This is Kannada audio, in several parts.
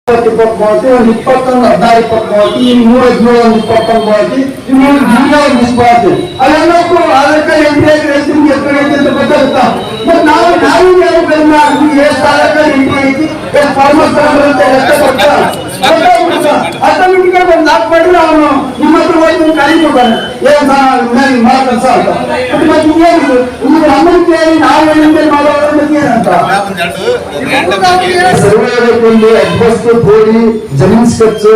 ಮೂವತ್ತು ಒಂದು 21 16 20 ಮೂವತ್ತು 117 ಒಂದು 21 ಮುಗಿಸ್ಬಾರ್ದು ಅದೆಲ್ಲಕ್ಕೂ ಅದಕ್ಕೆ ಎಂಟ್ರಿ ರೈತರಿಗೆ ಎಷ್ಟೈತೆ ಅಂತ ಗೊತ್ತಾಗುತ್ತಾ ಮತ್ತೆ ನಾವು ಯಾರುಗಳನ್ನ ಎಷ್ಟು ಅದಕ್ಕೆ ಎಂಟ್ರಿ ಐತಿ ಎಷ್ಟು ಫಾರ್ಮರ್ಸ್ ಅಂತ ಆಟೋಮೆಟಿಕ್ ಒಂದು ಲಾಕ್ ಮಾಡಿದ್ರೆ ಅವನು ನಿಮ್ಮ ಹತ್ರ ಹೋಗಿ ಖಾಲಿ ಕೊಡ್ತಾನೆ ಏನ್ ಮಾಡೋ ಕೆಲಸ ಅಂತ ಮತ್ತೆ ಏನು ಇನ್ನು ಅಮ್ಮನಿಗೆ ನಾವು ಏನಿದೆ ಮಾಡೋದ್ರ ಬಗ್ಗೆ ಏನಂತ ಸರ್ವೇದಲ್ಲಿ ಅಡ್ಬಸ್ತು ಗೋಡಿ ಜಮೀನ್ ಸ್ಕೆಚ್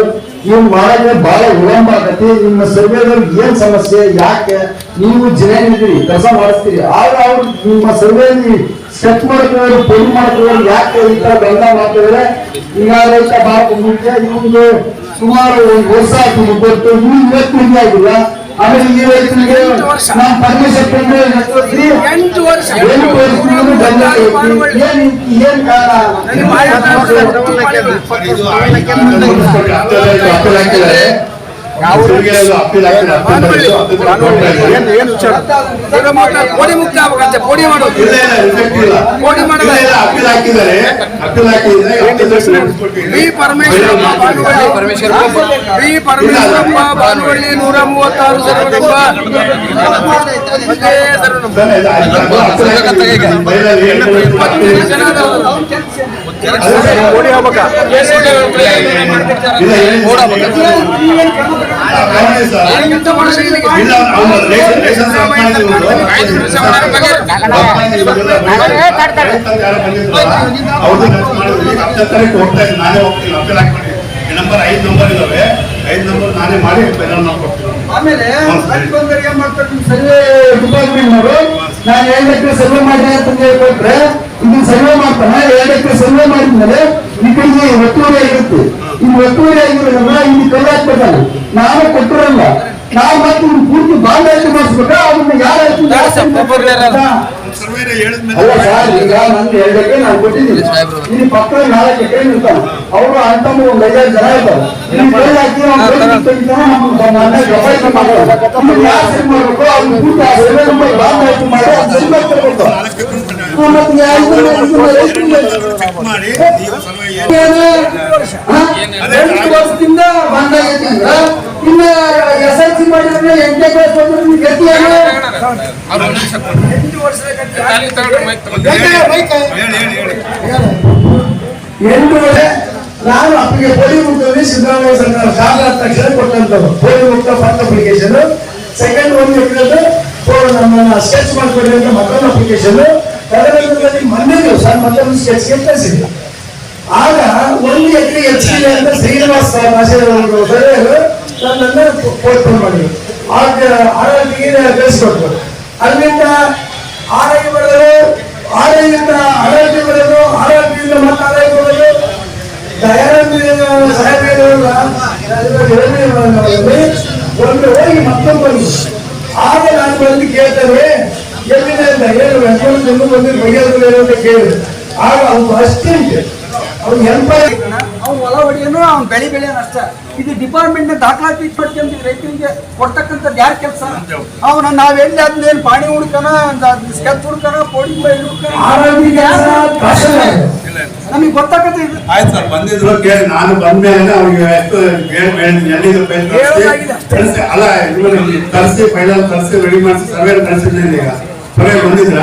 ಇವ್ ಮಾಡಕ್ಕೆ ಬಹಳ ವಿಳಂಬ ಆಗತ್ತೆ. ನಿಮ್ಮ ಸರ್ವೇದವ್ರಿಗೆ ಏನ್ ಸಮಸ್ಯೆ, ಯಾಕೆ ನೀವು ಜಿನೇನಿದ್ದೀರಿ ಕೆಲಸ ಮಾಡಿಸ್ತೀರಿ ಆಗ ಅವ್ರು ನಿಮ್ಮ ಸರ್ವೇಲಿ ಸ್ಕೆಚ್ ಮಾಡ್ಕೊಳ್ಳೋರು ಪೋಲಿ ಮಾಡ್ಕೊಳ್ಳೋರು ಯಾಕೆ ಈ ತರ ಗಂಧ ಮಾಡ್ತಿದ್ರೆ ಈಗ ರೈತ ಬಾಳ ಮುಂಚೆ ಇವ್ರಿಗೆ ಸುಮಾರು 1 ವರ್ಷ ಆಗ್ತದೆ ಗೊತ್ತು ಇನ್ನು ಇವತ್ತು ಹಿಂಗೆ ಆಗಿಲ್ಲ. ಆಮೇಲೆ ಈ ರೈತರಿಗೆ ನಾವು ಪರ್ಮಿಷನ್ ಏನ್ ಪೋಡಿ ಮುಕ್ತ ಆಗಬೇಕಂತೆ ಪೋಡಿ ಮಾಡೋದು ಬಿ ಪರಮೇಶ್ವರಪ್ಪ ಬಾನುವಳ್ಳಿ 136 ನಾನೇ ಹೋಗ್ತೀನಿ ಅಪೀಲ್ ಹಾಕಿ ನಂಬರ್ 5 ನಂಬರ್ ಇದಾವೆ 5 ನಂಬರ್ ನಾನೇ ಮಾಡಿ ಕೊಡ್ತೀನಿ. ಆಮೇಲೆ ಏನ್ ಮಾಡ್ತಾರೆ ಸರ್ವೆ ಡಿಪಾರ್ಟ್ಮೆಂಟ್ ನವರು ನಾನು 2 ಎಕರೆ ಸರ್ವೆ ಮಾಡಿ ಅಂತ ಹೇಳ್ಕೊಟ್ರೆ ಇದನ್ನ ಸರ್ವೆ ಮಾಡ್ತಾನೆ 2 ಎಕರೆ ಸರ್ವೆ ಮಾಡಿದ್ಮೇಲೆ ಈ ಕಡೆಗೆ ಒತ್ತುವರಿ ಆಗಿರುತ್ತೆ. ಈ ಒತ್ತುವರಿ ಆಗಿರೋದ್ರಲ್ಲ ಇಲ್ಲಿ ಕಲ್ಲು ಹಾಕ್ಬೇಕಾದ್ರೆ ನಾನು ಕೊಟ್ಟಿರಲ್ಲ ನಾವು ಮತ್ತೆ ಪೂರ್ತಿ ಬಾಂಡ್ ಆಯ್ತು ಮಾಡಿಸ್ಬೇಕ ಅದನ್ನ ಯಾರು ಅಲ್ಲ ಸರ್ ಈಗ ನಂದು 2 ಎಕರೆ ನಾನು ಕೊಟ್ಟಿದ್ದೀನಿ ಇಲ್ಲಿ ಪಕ್ಕದ 4 ಎಕರೆ ಇರ್ತಾನೆ ಅವರು ಅಂತಮ್ಮ ಒಂದು 5 ಜನ ಇರ್ತಾರೆ ಇಲ್ಲಿ ಕಲ್ಲು ಹಾಕಿ ಯಾರು ಸರಿ ಮಾಡ್ಬೇಕು ಅವ್ನು ಪೂರ್ತಿ ಆ ಸರ್ವೆ ನಂಬರ್ ಬಾಂಡ್ ಆಯ್ತು ಮಾಡಿ ಅದು ಸರಿ ಮಾಡ್ತಿರ್ಬೇಕು. ಮತ್ತೆ 2 ವರ್ಷದಿಂದ ಬಂದಾಗೈತಿ ಅಂದ್ರ ಇನ್ನ SLC ಮಾಡಿದ್ರೆ 8ನೇ ಕ್ಲಾಸ್ ಬಂದ್ರೆ ಗತಿ ಏನು? 8 ವರ್ಷ ನಾನು ಅಪ್ಪಿಗೆ ಪೋಲಿ ಮುಕ್ತದಲ್ಲಿ ಸಿದ್ದರಾಮಯ್ಯ ಸರ್ಕಾರ ಕಾಲ ತಕ್ಷಣ ಕೊಟ್ಟಂತದ್ದು ಪೋಲಿ ಮುಕ್ತ ಫಸ್ಟ್ ಅಪ್ಲಿಕೇಶನ್. ಸೆಕೆಂಡ್ ಒಂದು ನಮ್ಮ ಸ್ಕೆಚ್ ಮಾಡ್ಕೊಡಿ ಅಂತ ಮತ್ತೊಂದು ಅಪ್ಲಿಕೇಶನ್. ತದನಂತರದಲ್ಲಿ ಮೊನ್ನೆ ದಿವಸ ಮತ್ತೊಂದು ಸ್ಕೆಚ್ಗೆ ಕಳಿಸಿದೆ. ಆಗ 1 ಎಕರೆ ಹೆಚ್ಚಿದೆ ಅಂತ ಶ್ರೀನಿವಾಸ ನನ್ನನ್ನು ಪೋಸ್ಟ್ಪೋನ್ ಮಾಡಿದ್ರು. ಆರೋಗ್ಯ ಕಳಿಸ್ಕೊಟ್ರು. ಅಲ್ಲಿಂದ ಆರೋಗ್ಯ ಬರೋದು ಆರೋಗ್ಯದಿಂದ ಆರೋಗ್ಯ ಬರೋದು ಆರೋಗ್ಯದಿಂದ ಮತ್ತೆ ಆರೋಗ್ಯ ಬರೋದು ದಯಾನಂದ ಸಾಹೇಬ್ ಒಂದು ಹೋಗಿ ಮತ್ತೊಂದು ಬಂದು ಆಗ ನಾನು ಬಂದು ಕೇಳ್ತೇವೆ ಎಲ್ಲಿದೆ ಅಂತ ಹೇಳುವ ಬಂದು ಬಗೆಹರಿಸಲು ಅಂತ ಕೇಳಿದೆ. ಆಗ ಅವ್ನು ಅಷ್ಟೇಂಟ್ ಅವ್ನು ಅವ್ನು ಹೊಲ ಹೊಡೆಯೋನು ಅವ್ನು ಬೆಳೆ ಅಷ್ಟ. ಇದು ಡಿಪಾರ್ಟ್ಮೆಂಟ್ ದಾಖಲಾತಿ ಇಟ್ಕೊಡ್ತೀನಿ ರೈತರಿಗೆ ಕೊಡ್ತಕ್ಕಂಥದ್ದು ಯಾರ ಕೆಲಸ? ಅವನು ನಾವೆಲ್ಲಿ ಅದನ್ನೇನು ಪಾಣಿ ಹುಡ್ಕನ ಸ್ಕೆಚ್ ಹುಡ್ಕನ ಪೋಡಿ ನಮಗೆ ಗೊತ್ತಾಗತ್ತ. ಇದು ಆಯ್ತು ಸರ್ ಬಂದಿದ್ರು ಕೇಳಿ ನಾನು ಬಂದ್ಮೇಲೆ ಅವ್ರಿಗೆ ಅಲ್ಲ ತರಿಸಿ ಫೈನಲ್ ತರಿಸಿ ರೆಡಿ ಮಾಡಿಸಿ ಸರ್ವೆ ಕಳಿಸಿದ್ದೀನಿ. ಈಗ ಸರ್ವೆ ಬಂದಿದ್ರ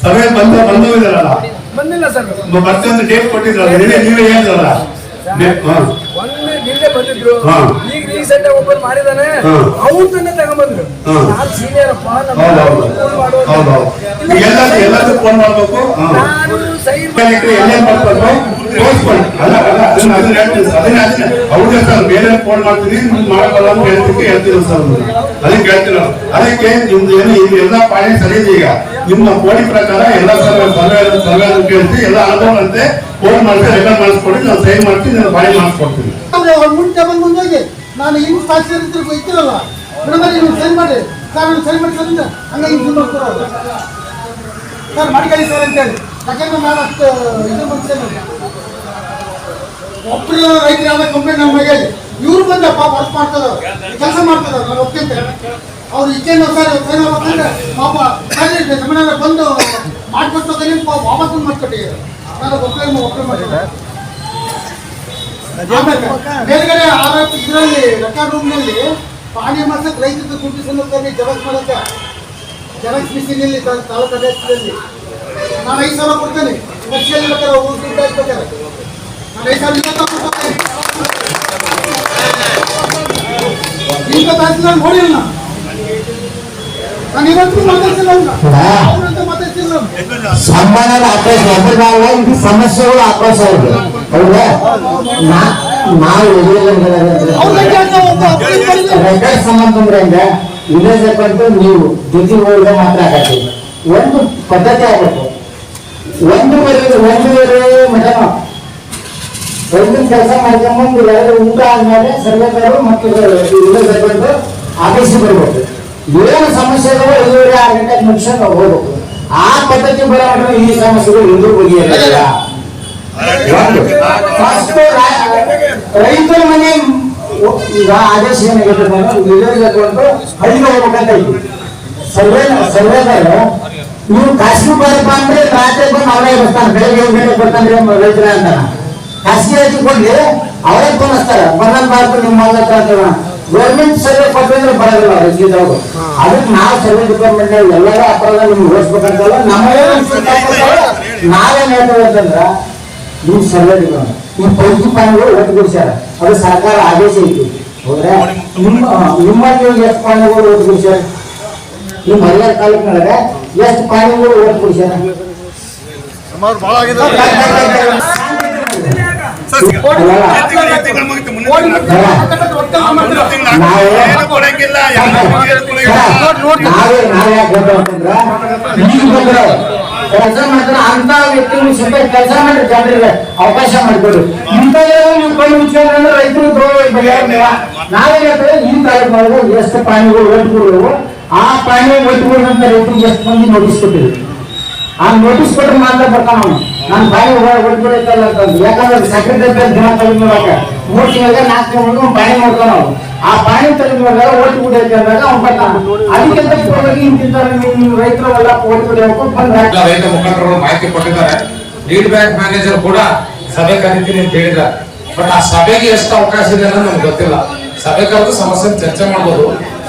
ಸರ್ವೆ ಬಂದಿದ್ದಾರಲ್ಲ ಬಂದಿಲ್ಲ ಸರ್ ಮತ್ತೊಂದು ಡೇಟ್ ಕೊಟ್ಟಿದ್ರಲ್ಲ ನೀವೇ ಹೇಳಿದ್ರಲ್ಲ ನಿನ್ನೆ ಬಂದಿದ್ರು. ಈಗ ರೀಸೆಂಟ್ ಒಬ್ಬರು ಮಾಡಿದಾನೆ ಅವ್ರನ್ನೇ ತಗೊಂಡ್ಬಂದ್ರು. ನಾನು ಸೀನಿಯರ್ ಅಪ್ಪ ಫೋನ್ ಮಾಡ್ಬೇಕು ಅವ್ರಿಗೆ ಸರ್ ಬೇರೆ ಫೋನ್ ಮಾಡ್ತೀನಿ ಮಾಡಬಲ್ಲ ಅಂತ ಹೇಳ್ತೀವಿ ಸರ್ ಅದಕ್ಕೆ ಹೇಳ್ತೀರ. ಅದಕ್ಕೆ ನಿಮ್ದು ಏನು ಇಲ್ಲಿ ಎಲ್ಲಾ ಪಾಣಿ ಸರಿ ಇದೆ. ಈಗ ನಿಮ್ಮ ಕೋಡಿ ಪ್ರಕಾರ ಎಲ್ಲ ಸರ್ವೆ ಕೇಳ್ತೀವಿ ಎಲ್ಲ ಅನುಭವದಂತೆ ಫೋನ್ ಮಾಡ್ತೀವಿ ರೆಕಾರ್ಡ್ ಮಾಡಿಸ್ಕೊಡಿ ನಾವು ಸೈನ್ ಮಾಡ್ತೀವಿ ನಾನು ಬಾಯಿ ಮಾಡಿಸ್ಕೊಡ್ತೀನಿ. ಮುಂಚೆ ಬಂದು ಮುಂದೋಗಿ ನಾನು ಹಿಂಗ್ ಸಾಕ್ಷಿ ಇರ್ತಿರಲ್ಲ ಮೇಡಮ್ ನೀವು ಸೈನ್ ಮಾಡಿ ಸರ್ ಸೈನ್ ಮಾಡಿ ಸರ್ ಹಂಗಾಗಿ ಇದು ಸರ್ ಮಾಡಿಕೊಳ್ಳಿ ಸರ್ ಅಂತೇಳಿ. ಯಾಕಂದ್ರೆ ನಾನು ಅಷ್ಟು ಇದು ಮುಂಚೆ ಒಬ್ಬರು ರೈತರು ಯಾವ್ದು ಕಂಪ್ಲೇಂಟ್ ನಮ್ಮ ಮನೆಗೆ ಇವ್ರು ಬಂದಪ್ಪ ವರ್ಕ್ ಮಾಡ್ತದ ಕೆಲಸ ಮಾಡ್ತದ ನಾನು ಒಪ್ಕೊಂತೇನೆ. ಅವ್ರು ಇಚ್ಛೆನ ಸರ್ ಸೈನ್ ಆಗ್ಬೇಕಂದ್ರೆ ಪಾಪ ಸಮಾನ ಬಂದು ಮಾಡ್ಕೊಟ್ಟು ವಾಪಸ್ ಮಾಡ್ಕೊಟ್ಟಿದ್ದಾರೆ. ನಾನು ಒಪ್ಪೆ ಮಾಡಿದ್ದೆ ಮೇಲ್ಗಡೆ ಆರೋಪ ಇದರಲ್ಲಿ ರೆಕಾರ್ಡ್ ರೂಮ್ ನಲ್ಲಿ ಪಾಣಿ ಮಾಡ್ಸಕ್ ರೈತರಿಗೆ ದುಡ್ಡು ಸಲ್ಲುತ್ತಾರೆ ಜೆರಾಕ್ಸ್ ಮಾಡಕ್ಕೆ ಜೆರಾಕ್ಸ್ ಮಿಷಿನಲ್ಲಿ ತಾಲೂಕು ಆಡಳಿತದಲ್ಲಿ ನಾನು 5,000 ಕೊಡ್ತೇನೆ ವರ್ಷದಲ್ಲಿ ಬೇಕಾದ್ರೆ ಊರು ದುಡ್ಡು ಹಾಕ್ಬೇಕಾರೆ ನಾನು 5,000 ಕೊಡ್ತೇನೆ ಈಗ ತಹಸೀಲ್ದಾರ್ ನೋಡಿಲ್ಲ ನಾನು ಇವತ್ತು ಮಾತಾಡ್ತಿಲ್ಲ ಅವ್ರಂತ ಮಾತಾಡ್ತಿಲ್ಲ ಸಂಬಂಧದ ಆಕ್ರೋಶ ಒಬ್ಬರಿಗಾಗ ಇದು ಸಮಸ್ಯೆಗಳು ಆಕ್ರೋಶ ಇದೆ ಹೌದಾ ನಾವು ರೆಕಾರ್ಡ್ ಸಂಬಂಧ ಅಂದ್ರೆ ಹೆಂಗ ವಿಲೇಜ್ ಅಕೌಂಟ್ ನೀವು ದುಡ್ಡು ಹೋಗಿದ್ರೆ ಮಾತ್ರ ಆಗತ್ತೆ ಒಂದು ಪದ್ಧತಿ ಆಗ್ಬೇಕು ಒಂದೂವರೆ ಮಟನ ರೈತನ ಕೆಲಸ ಮಾಡ್ಕೊಂಬಂದು ಎರಡು ಊಟ ಆದ್ಮೇಲೆ ಸರ್ವೇಕರು ಮತ್ತು ವಿಲೇಜ್ ಅಕೌಂಟ್ ಆಫೀಸಿಗೆ ಬರ್ಬೇಕು ಏನು ಸಮಸ್ಯೆಗಳು 5:30-6 ಗಂಟೆಗೆ ಮುಗಿಸಿ ನಾವು ಹೋಗ್ಬೇಕು ಆ ಪದ್ಧತಿ ಬರೋಣ ಈ ಸಮಸ್ಯೆಗಳು ಎಲ್ಲೂ ಬಗೆಹರಿಯಲ್ಲ ರೈತರ ಮನೆ ಈಗ ಆದೇಶ ಏನಾಗಿದೆ ವಿಲೇಜ್ ಅಕೌಂಟ್ ಹಳ್ಳಿಗೆ ಹೋಗ್ಬೇಕಂತ ಐತಿ ಸರ್ವೇದಾರ ನೀವು ಖಾಸಗಿ ಬರಪ್ಪ ಅಂದ್ರೆ ರಾತ್ರಿ ಬಂದು ಅವರೇ ಬರ್ತಾನೆ ಬೆಳಗ್ಗೆ 7 ಗಂಟೆಗೆ ಬರ್ತಾನೆ ರೈತರ ಅಂತ ಖಾಸಗಿ ಹಚ್ಚಿ ಕೊಡ್ಲಿ ಅವರೇ ಫೋನ್ ಹಚ್ತಾರ ಬಂದ್ ಮಾಡ್ತಾರೆ ನಿಮ್ಮ ಅಂತ ಗೌರ್ಮೆಂಟ್ ಸರ್ವೆ ಕೊಟ್ಟರೆ ಬರೋದಿಲ್ಲ ರೈತರು ಅದಕ್ಕೆ ನಾವು ಸರ್ವೆ ಡಿಪಾರ್ಟ್ಮೆಂಟ್ ಎಲ್ಲರೂ ಅಪರಾಧ ನಿಮ್ಗೆ ಓಡಿಸ್ಬೇಕಂತಲ್ಲ ನಾವೇನ್ ಹೇಳ್ತೇವೆ ಅಂತಂದ್ರ ನೀವು ಸರ್ವೆ ಡಿಪಾರ್ಟ್ಮೆಂಟ್ ಈ ಪೌಷ್ಟಿಕ ಪಾನಿಗಳು ಒಟ್ಟುಗೂಡಿಸ್ಯಾರ ಅದು ಸರ್ಕಾರ ಆದೇಶ ಐತಿ ಹೌದ್ರೆ ನಿಮ್ಮಲ್ಲಿ ಎಷ್ಟು ಪಾನಿಗಳು ಒಟ್ಟುಗೂಡಿಸ್ಯಾರ ನಿಮ್ಮ ಹರಿಯಾಣ ತಾಲೂಕಿನೊಳಗೆ ಎಷ್ಟು ಪಾನಿಗಳು ಒಟ್ಟುಗೂಡಿಸ್ಯಾರ ಕೆಲಸ ಮಾಡ್ತಾರೆ ಅಂತ ವ್ಯಕ್ತಿಗಳು ಸಹಿತ ಕೆಲಸ ಮಾಡಿ ಜನರಿಗೆ ಅವಕಾಶ ಮಾಡಿಕೊಡ್ರಿ ಇಂಥ ನೀವು ಕೈ ಮುಚ್ಕೊಂಡ್ರೆ ರೈತರು ನಾವೇನ್ ಹೇಳ್ತೇವೆ ಈ ತಾಲೂಕಿನೊಳಗೆ ಎಷ್ಟು ಪಾನಿಗಳು ಒಟ್ಟುಕೊಡುವು ಆ ಪಾನಿ ಒಟ್ಟುಕೊಡುವಂತ ರೈತರಿಗೆ ಎಷ್ಟು ಮಂದಿ ನೋಟಿಸ್ ಕೊಟ್ಟಿದ್ರು ಆ ನೋಟಿಸ್ ಕೊಟ್ಟರೆ ಮಾತ್ರ ಬರ್ತಾನ ಅವನು ನಾನು ಬಾಯಿ ಹೊಡ್ಬಿಡೈತಲ್ಲ ಅಂತಂದು ಯಾಕಂದ್ರೆ ಸೆಕ್ರೆಟರಿ ದಿನ ತೆಗೆದುವಾಗ 3 ತಿಂಗಳಿಗೆ 4 ತಿಂಗಳಿಗೆ ಪಾಣಿ ನೋಡ್ತಾನ ಅವನು ಆ ಪಾಣಿ ತೆಗೆದುವಾಗ ಓಟ್ ಬಿಡೈತೆ ಅಂದಾಗ ಅವ್ನು ಬರ್ತಾನ ಅದಕ್ಕಿಂತ ಇಂತಿಂತ ನೀವು ರೈತರೆಲ್ಲ ಓಟ್ ಬಿಡಬೇಕು ಬಂದ ರೈತ ಮುಖಂಡರು ಮಾಹಿತಿ ಕೊಟ್ಟಿದ್ದಾರೆ ಲೀಡ್ ಬ್ಯಾಂಕ್ ಮ್ಯಾನೇಜರ್ ಕೂಡ ಸಭೆ ಕರೀತೀನಿ ಅಂತ ಹೇಳಿದ್ದಾರೆ ಬಟ್ ಆ ಸಭೆಗೆ ಎಷ್ಟು ಅವಕಾಶ ಇದೆ ಅನ್ನೋದು ನಮ್ಗೆ ಗೊತ್ತಿಲ್ಲ ಸಭೆ ಕರೆದು ಸಮಸ್ಯೆ ಚರ್ಚೆ ಮಾಡ್ಬೋದು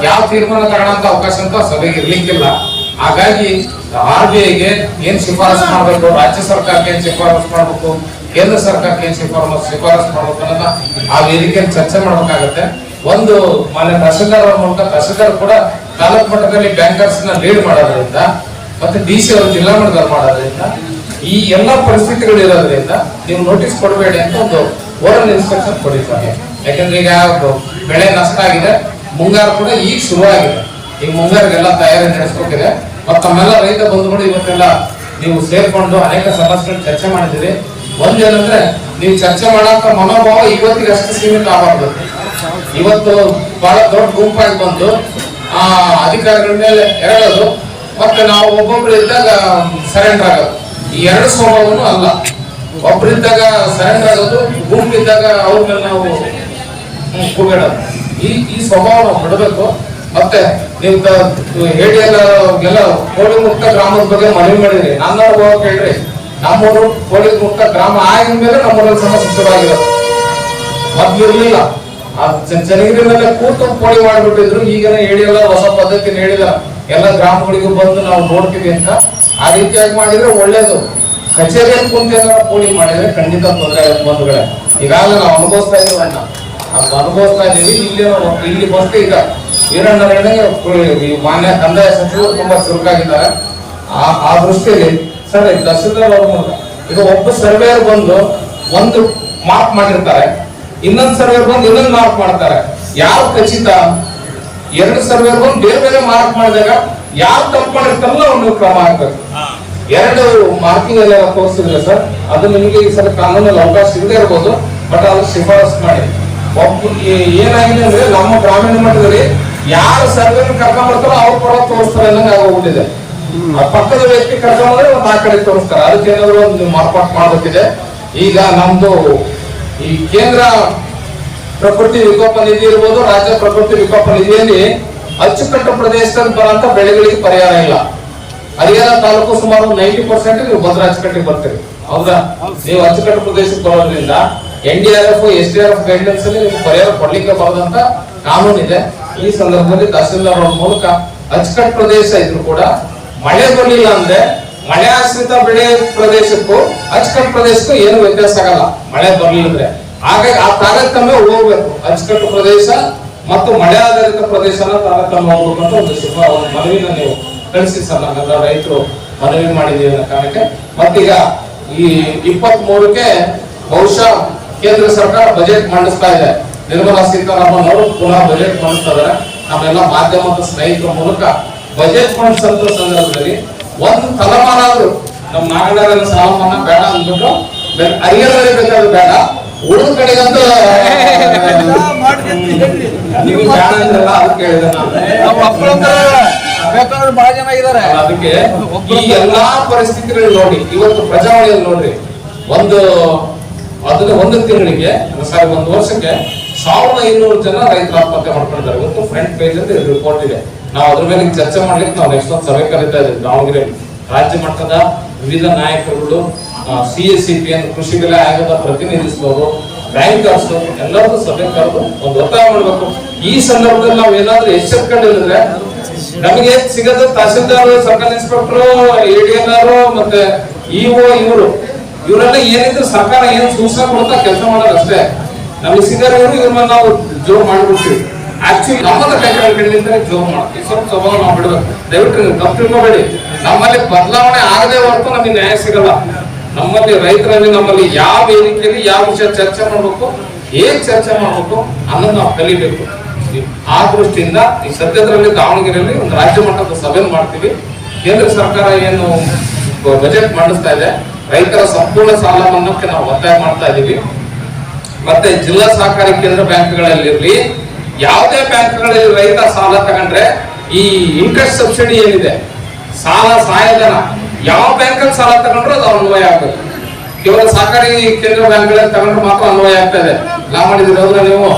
ಯಾವ ತೀರ್ಮಾನ ತಗೊಳ್ಳೋಂತ ಅವಕಾಶ ಅಂತ ಸಭೆಗೆ ಇರ್ಲಿಕ್ಕಿಲ್ಲ ಹಾಗಾಗಿ RBIಗೆ ಏನ್ ಶಿಫಾರಸು ಮಾಡಬೇಕು ರಾಜ್ಯ ಸರ್ಕಾರಕ್ಕೆ ಏನ್ ಶಿಫಾರಸು ಮಾಡಬೇಕು ಕೇಂದ್ರ ಸರ್ಕಾರಕ್ಕೆ ಏನ್ ಶಿಫಾರಸು ಮಾಡಬೇಕು ಅನ್ನೋದನ್ನ ಆ ವೇದಿಕೆಯಲ್ಲಿ ಚರ್ಚೆ ಮಾಡ್ಬೇಕಾಗತ್ತೆ ಒಂದು ಮಾನ್ಯ ತಹಸೀಲ್ದಾರ್ ಅವರ ಮೂಲಕ ತಹಸೀಲ್ದಾರ್ ಕೂಡ ತಾಲೂಕು ಮಟ್ಟದಲ್ಲಿ ಬ್ಯಾಂಕರ್ಸ್ ನ ಲೀಡ್ ಮಾಡೋದ್ರಿಂದ ಮತ್ತೆ DC ಅವರು ಜಿಲ್ಲಾ ಮಟ್ಟದಲ್ಲಿ ಮಾಡೋದ್ರಿಂದ ಈ ಎಲ್ಲಾ ಪರಿಸ್ಥಿತಿಗಳು ಇರೋದ್ರಿಂದ ನೀವು ನೋಟಿಸ್ ಕೊಡಬೇಡಿ ಅಂತ ಒಂದು ಓರಲ್ ಇನ್ಸ್ಟ್ರಕ್ಷನ್ ಕೊಡಿದ್ದಾರೆ ಯಾಕಂದ್ರೆ ಈಗ ಬೆಳೆ ನಷ್ಟ ಆಗಿದೆ ಮುಂಗಾರು ಕೂಡ ಈಗ ಶುರುವಾಗಿದೆ ಈಗ ಮುಂಗಾರಿಗೆಲ್ಲ ತಯಾರಿ ನಡೆಸ್ಬೇಕಿದೆ ಮತ್ತು ತಮ್ಮೆಲ್ಲ ರೈತ ಬಂಧುಗಳು ಇವತ್ತೆಲ್ಲ ನೀವು ಸೇರ್ಕೊಂಡು ಅನೇಕ ಸಮಸ್ಯೆಗಳು ಚರ್ಚೆ ಮಾಡಿದಿರಿ ಒಂದೇನಂದ್ರೆ ನೀವು ಚರ್ಚೆ ಮಾಡಾಕ ಮನೋಭಾವ ಇವತ್ತಿಗೆ ಅಷ್ಟು ಸೀಮಿತ ಆಗಬಾರ್ದು ಇವತ್ತು ಬಹಳ ದೊಡ್ಡ ಗುಂಪಾಗಿ ಬಂದು ಅಧಿಕಾರಿಗಳ ಮೇಲೆ ಎರಡೋದು ಮತ್ತೆ ನಾವು ಒಬ್ಬೊಬ್ರು ಇದ್ದಾಗ ಸರೆಂಡರ್ ಆಗೋದು ಈ ಎರಡು ಸ್ವಭಾವನು ಅಲ್ಲ ಒಬ್ಬರಿದ್ದಾಗ ಸರೆಂಡರ್ ಆಗೋದು ಗುಂಪಿದ್ದಾಗ ಅವ್ರ ಮೇಲೆ ನಾವು ಕೂಗಾಡೋದು ಈ ಸ್ವಭಾವ ನಾವು ಬಿಡಬೇಕು ಮತ್ತೆ ನೀವು ಹೇಳಿ ಎಲ್ಲ ಕೋಳಿ ಮುಕ್ತ ಗ್ರಾಮದ ಬಗ್ಗೆ ಮನವಿ ಮಾಡಿದ್ರಿ ನನ್ನ ಅನುಭವ ಕೇಳ್ರಿ ನಮ್ಮೂರು ಕೋಳಿ ಮುಕ್ತ ಗ್ರಾಮ ಆಗಿದ ಮೇಲೆ ನಮ್ಮೂರಲ್ಲಿ ಸಮಸ್ಯೆ ಶುರುವಾಗಿರೋದು ಮೊದ್ಲು ಇರ್ಲಿಲ್ಲ ಜನಗಿರಿನಲ್ಲೇ ಕೂತು ಕೋಳಿ ಮಾಡಿಬಿಟ್ಟಿದ್ರು ಈಗನೇ ಹೇಳಿಲ್ಲ ಹೊಸ ಪದ್ಧತಿ ಹೇಳಿಲ್ಲ ಎಲ್ಲ ಗ್ರಾಮಗಳಿಗೂ ಬಂದು ನಾವು ನೋಡ್ತೀವಿ ಅಂತ ಆ ರೀತಿಯಾಗಿ ಮಾಡಿದ್ರೆ ಒಳ್ಳೇದು ಕಚೇರಿಯಲ್ಲಿ ಕುಂತ ಕೋಳಿ ಮಾಡಿದ್ರೆ ಖಂಡಿತ ತೊಂದರೆ ಬಂಧುಗಳೇ ಈಗಾಗಲೇ ನಾವು ಅನುಭವಿಸ್ತಾ ಇದೀವಿ ಅಣ್ಣ ಅನುಭವಿಸ್ತಾ ಇದೀವಿ ಇಲ್ಲಿ ಬಂದು ಈಗ ವೀರಣ್ಣಗೆ ಮಾನ್ಯ ಕಂದಾಯ ಸಚಿವರು ತುಂಬಾ ಚುರುಕಾಗಿದ್ದಾರೆ ಆ ದೃಷ್ಟಿಯಲ್ಲಿ ಸರ್ ತಹಸೀಲ್ದಾರ್ ಅವ್ರ ಮೂಲಕ ಈಗ ಒಬ್ಬ ಸರ್ವೇಯರ್ ಬಂದು ಒಂದು ಮಾರ್ಕ್ ಮಾಡಿರ್ತಾರೆ ಇನ್ನೊಂದು ಸರ್ವೇಯರ್ ಬಂದು ಇನ್ನೊಂದು ಮಾರ್ಕ್ ಮಾಡ್ತಾರೆ ಯಾರು ಖಚಿತ ಎರಡು ಸರ್ವೇಯರ್ ಬಂದು ಬೇರೆ ಬೇರೆ ಮಾರ್ಕ್ ಮಾಡಿದಾಗ ಯಾರು ತಪ್ಪು ಮಾಡಿರ್ತಾರಲ್ಲ ಒಂದು ಕ್ರಮ ಆಗ್ಬೇಕು ಎರಡು ಮಾರ್ಕಿಂಗ್ ಎಲ್ಲ ತೋರಿಸಿದ್ರೆ ಸರ್ ಅದು ನಿಮಗೆ ಈ ಸಲ ಕಾನೂನಲ್ಲಿ ಅವಕಾಶ ಇಲ್ಲದೆ ಇರ್ಬೋದು ಬಟ್ ಅದು ಶಿಫಾರಸು ಮಾಡಿ ಏನಾಗಿದೆ ಅಂದ್ರೆ ನಮ್ಮ ಗ್ರಾಮೀಣ ಮಟ್ಟದಲ್ಲಿ ಯಾರು ಸರ್ವೆ ಕರ್ಕೊಂಡ್ ಬರ್ತಾರೋ ಅವ್ರು ಕೂಡ ತೋರಿಸ್ತಾರೆ ಅನ್ನಂಗೆ ಆಗೋಗ್ಬಿಟ್ಟಿದೆ ಪಕ್ಕದ ವ್ಯಕ್ತಿ ಕರ್ಕೊಂಡ್ರೆ ಒಂದು ಆ ಕಡೆ ತೋರಿಸ್ತಾರೆ ಅದಕ್ಕೆ ಏನಾದ್ರು ಒಂದು ಮಾರ್ಪಾಟ್ ಮಾಡಬೇಕಿದೆ ಈಗ ನಮ್ದು ಈ ಕೇಂದ್ರ ಪ್ರಕೃತಿ ವಿಕೋಪ ನಿಧಿ ಇರ್ಬೋದು ರಾಜ್ಯ ಪ್ರಕೃತಿ ವಿಕೋಪ ನಿಧಿಯಲ್ಲಿ ಅಚ್ಚುಕಟ್ಟು ಪ್ರದೇಶದಲ್ಲಿ ಬರುವಂತ ಬೆಳೆಗಳಿಗೆ ಪರಿಹಾರ ಇಲ್ಲ ಹರಿಯಾಣ ತಾಲೂಕು ಸುಮಾರು 90% ನೀವು ಭದ್ರಾ ಅಚ್ಚುಕಟ್ಟಿಗೆ ಬರ್ತೀರಿ ಹೌದಾ ನೀವು ಅಚ್ಚುಕಟ್ಟು ಪ್ರದೇಶಕ್ಕೆ ಬರೋದ್ರಿಂದ NDRF SDRF ಗೈಡ್ಲೈನ್ಸ್ ಅಲ್ಲಿ ನಿಮ್ಗೆ ಪರಿಹಾರ ಕೊಡ್ಲಿಕ್ಕೆ ಬರದಂತ ಕಾನೂನು ಇದೆ. ಈ ಸಂದರ್ಭದಲ್ಲಿ ತಹಸೀಲ್ದಾರ್ ಅವ್ರ ಮೂಲಕ ಅಚ್ಚುಕಟ್ಟು ಪ್ರದೇಶ ಇದ್ರು ಕೂಡ ಮಳೆ ಬರಲಿಲ್ಲ ಅಂದ್ರೆ ಮಳೆ ಆಶ್ರಿತ ಬೆಳೆ ಪ್ರದೇಶಕ್ಕೂ ಅಚ್ಚುಕಟ್ಟು ಪ್ರದೇಶಕ್ಕೂ ಏನು ವ್ಯತ್ಯಾಸ ಆಗಲ್ಲ ಮಳೆ ಬರ್ಲಿಲ್ಲ ಅಂದ್ರೆ. ಹಾಗಾಗಿ ಆ ತಾರತಮ್ಯ ಹೋಗ್ಬೇಕು. ಅಚ್ಚುಕಟ್ಟು ಪ್ರದೇಶ ಮತ್ತು ಮಳೆ ಆಧಾರಿತ ಪ್ರದೇಶನ ತಾರತಮ್ಯ ಹೋಗ್ಬೇಕು ಅಂತ ಒಂದು ಶುಭ ಒಂದು ಮನವಿನ ನೀವು ಕಳಿಸಿ ಸರ್. ನಾವೆಲ್ಲ ರೈತರು ಮನವಿ ಮಾಡಿದೀವಿ ಅನ್ನೋ ಕಾರಣಕ್ಕೆ ಮತ್ತೀಗ ಈ 23ಕ್ಕೆ ಬಹುಶಃ ಕೇಂದ್ರ ಸರ್ಕಾರ ಬಜೆಟ್ ಮಂಡಿಸ್ತಾ ಇದೆ. ನಿರ್ಮಲಾ ಸೀತಾರಾಮನ್ ಅವರು ಪುನಃ ಬಜೆಟ್ ಮಂಡಿಸ್ತಾ ಇದ್ದಾರೆ. ನಮ್ಮೆಲ್ಲ ಮಾಧ್ಯಮದ ಸ್ನೇಹಿತರ ಮೂಲಕ ಬಜೆಟ್ ಮಂಡಿಸಂತ ಸಂದರ್ಭದಲ್ಲಿ ಒಂದು ತಲೆಮಾರಾದ್ರು ನಮ್ಮ ನಾಗಣ್ಣರ ಸಾಲ ಮನ್ನಾ ಬೇಡ ಅಂದ್ಬಿಟ್ಟು ಹರಿಯಾಣದಲ್ಲಿ ಬೇಕಾದ್ರೆ ಬೇಡ, ಉಳಿದ ಕಡೆಗಂತೂ ನೀವು ಬೇಡ ಅಂದ್ರಲ್ಲ ಅದಕ್ಕೆ ಹೇಳಿದೆ ಬೇಕಾದ್ರೆ ಬಹಳ ಜನ ಇದಾರೆ. ಅದಕ್ಕೆ ಈ ಎಲ್ಲಾ ಪರಿಸ್ಥಿತಿಗಳು ನೋಡಿ ಇವತ್ತು ಪ್ರಜಾವಳಿಯಲ್ಲಿ ನೋಡ್ರಿ ಒಂದು ತಿಂಗಳಿಗೆ ಒಂದು ವರ್ಷಕ್ಕೆ 1500 ಜನ ರೈತರ ಆತ್ಮಹತ್ಯೆ ಮಾಡ್ಕೊಂಡಿದ್ದಾರೆ. ಇವತ್ತು ಫ್ರಂಟ್ ಪೇಜ್ ಅಂತ ರಿಪೋರ್ಟ್ ಇದೆ. ನಾವು ಅದ್ರ ಮೇಲೆ ಚರ್ಚೆ ಮಾಡ್ಲಿಕ್ಕೆ ನಾವು ನೆಕ್ಸ್ಟ್ ಒಂದು ಸಭೆ ಕರೀತಾ ಇದ್ದೀವಿ ದಾವಣಗೆರೆಯಲ್ಲಿ. ರಾಜ್ಯ ಮಟ್ಟದ ವಿವಿಧ ನಾಯಕರುಗಳು, CSCP ಕೃಷಿ ಬೆಲೆ ಆಯೋಗದ ಪ್ರತಿನಿಧಿಸಿದವರು, ಬ್ಯಾಂಕರ್ಸ್ ಎಲ್ಲರದ್ದು ಸಭೆ ಕರೆದು ಒಂದು ಒತ್ತಾಯ ಮಾಡಬೇಕು. ಈ ಸಂದರ್ಭದಲ್ಲಿ ನಾವು ಏನಾದ್ರೂ ಎಚ್ಚರಿಕೊಂಡಿದ್ರೆ ನಮಗೆ ಸಿಗದ ತಹಸೀಲ್ದಾರ್, ಸರ್ಕಲ್ ಇನ್ಸ್ಪೆಕ್ಟರ್, ADNR ಮತ್ತೆ EO ಇವರೆಲ್ಲ ಏನಿದ್ರು ಸರ್ಕಾರ ಏನ್ ಸೂಚನೆ ಕೊಡ್ತಾ ಕೆಲಸ ಮಾಡೋದು ಅಷ್ಟೇ. ನಮಗೆ ಸಿಗರು ಇವ್ರನ್ನ ನಾವು ಜೋರ್ ಮಾಡ್ಬಿಡ್ತೀವಿ. ಆಕ್ಚುಲಿ ನಮ್ಮದ ಕೈಗಳಿಂದ ಜೋರ್ ಮಾಡ್ತೀವಿ. ಸ್ವಲ್ಪ ಸ್ವಭಾವ ನಾವು ಬಿಡ್ಬೇಕು. ದಯವಿಟ್ಟು ನೀವು ತಪ್ಪು ತಿಳ್ಕೊಬೇಡಿ. ನಮ್ಮಲ್ಲಿ ಬದಲಾವಣೆ ಆಗದೆ ಹೊರತು ನಮಗೆ ನ್ಯಾಯ ಸಿಗಲ್ಲ. ನಮ್ಮಲ್ಲಿ ರೈತರಲ್ಲಿ ನಮ್ಮಲ್ಲಿ ಯಾವ ವೇದಿಕೆಯಲ್ಲಿ ಯಾವ ವಿಷಯ ಚರ್ಚೆ ಮಾಡ್ಬೇಕು, ಹೇಗ್ ಚರ್ಚೆ ಮಾಡ್ಬೇಕು ಅನ್ನೋದು ನಾವು ಕಲಿಬೇಕು. ಆ ದೃಷ್ಟಿಯಿಂದ ಈ ಸದ್ಯದಲ್ಲಿ ದಾವಣಗೆರೆಯಲ್ಲಿ ಒಂದು ರಾಜ್ಯ ಮಟ್ಟದ ಸಭೆ ಮಾಡ್ತೀವಿ. ಕೇಂದ್ರ ಸರ್ಕಾರ ಏನು ಬಜೆಟ್ ಮಂಡಿಸ್ತಾ ಇದೆ, ರೈತರ ಸಂಪೂರ್ಣ ಸಾಲ ಮನ್ನಾಕ್ಕೆ ನಾವು ಒತ್ತಾಯ ಮಾಡ್ತಾ ಇದೀವಿ. ಮತ್ತೆ ಜಿಲ್ಲಾ ಸಹಕಾರಿ ಕೇಂದ್ರ ಬ್ಯಾಂಕ್ಗಳಲ್ಲಿರ್ಲಿ, ಯಾವುದೇ ಬ್ಯಾಂಕ್ಗಳಲ್ಲಿ ರೈತ ಸಾಲ ತಗೊಂಡ್ರೆ ಈ ಇಂಟ್ರೆಸ್ಟ್ ಸಬ್ಸಿಡಿ ಏನಿದೆ, ಸಾಲ ಸಹಾಯಧನ, ಯಾವ ಬ್ಯಾಂಕಲ್ಲಿ ಸಾಲ ತಗೊಂಡ್ರು ಅದು ಅನ್ವಯ ಆಗ್ಬೇಕು. ಕೇವಲ ಸಹಕಾರಿ ಕೇಂದ್ರ ಬ್ಯಾಂಕ್ಗಳಲ್ಲಿ ತಗೊಂಡ್ರೆ ಮಾತ್ರ ಅನ್ವಯ ಆಗ್ತಾ ಇದೆ. ನಾ ಮಾಡಿದ್ರೆ ನೀವು